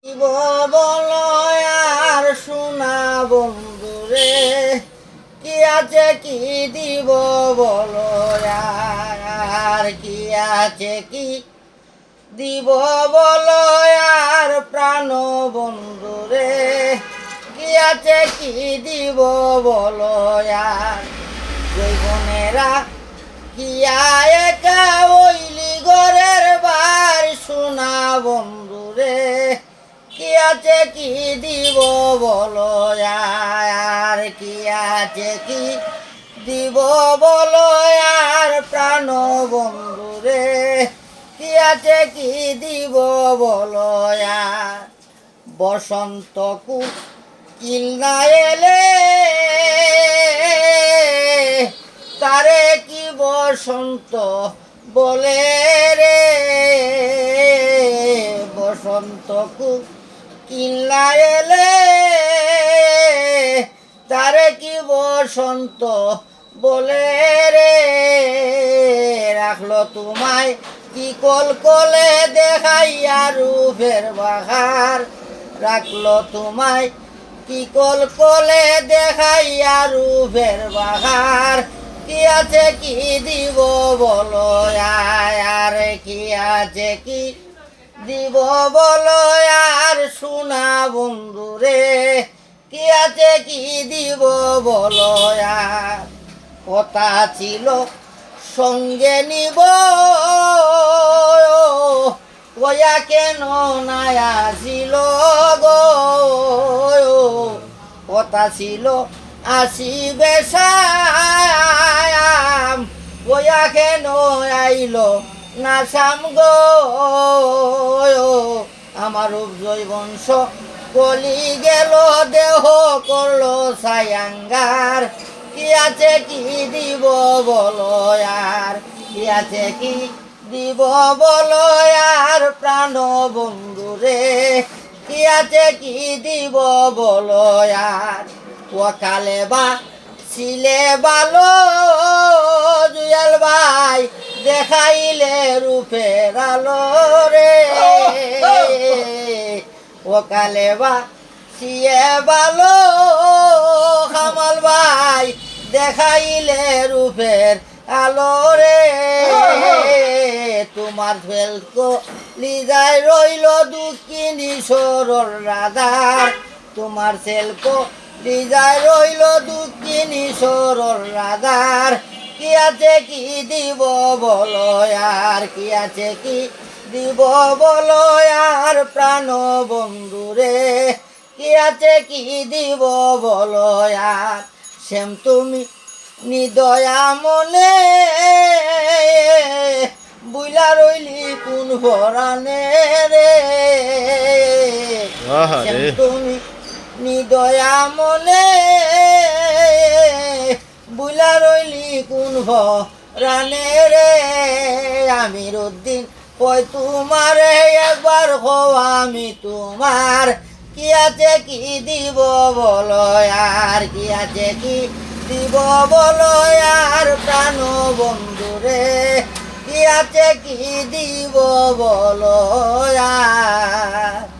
দিব বলো আর শোনা বন্ধুরে, কি আছে কি দিব বলো আর কি আছে কি দিব বলো আর প্রাণ বন্ধুরে, কি আছে কি দিব বলো আর জৈবনেরা কি একা ওইলি ঘরের বার শোনা বন্ধুরে, কি আছে কি দিব বলো আর কি আছে কি দিব বলো আর প্রাণ বন্ধুরে, কি আছে কি দিব বলো আর বসন্ত কুকিল না এলে তারে কি বসন্ত বলে রে, বসন্ত কুকিল না এলে তারে কি বসন্ত বলে রে, রাখলো তোমায় কি কল কলে দেখাইয়া রূপের বাহার, রাখলো তোমায় কি কল কলে দেখাইয়া রূপের বাহার, কি আছে কি দিব বলো আর কি আছে কি দিব বলো আর শোনা বন্ধুরে, কি আছে কি দিব বলো আর কথা ছিল সঙ্গে নিব ওয়া কেন নাই আসিল গো, কথা ছিল আসিবে সায়াম ওয়া কেন আইল না সাম গো, আমার উপজয় বংশ কলি গেল দেহ করলো সায়াঙ্গার, কি আছে কি দিব বলো আর কি আছে কি দিব বলো আর প্রাণ বন্ধুরে, কি আছে কি দিব বলো আর ওকালে বা ছিলে ভালো জুয়েল ভাই দেখাইলে রূপের আলো রে, ওকালে বা সিয়ে ভালো কামাল ভাই দেখাইলে রূপের আলো রে, তোমার ফেলকো লিজায় রইল দুঃখিনী সরল রাধার, তোমার সেলকো লিজায় রইল দুঃখিনী সরল রাধার, কি আছে কি দিব বলো আর কি আছে কি দিব বলো আর প্রাণ বন্ধুরে, কি আছে কি দিব বলো আর শ্যাম তুমি নিদয়া মনে বুইলা রইলি কোন ভরানে রে, শ্যাম তুমি নিদয়া মনে বুইলা রইলি কোন ভরানে রে, আমির উদ্দিন কই তোমার একবার হো আমি তোমার, কি আছে কি দিব বলো আর কি আছে কি দিব বলো আর প্রাণ বন্ধুরে, কি আছে কি দিব বলো আর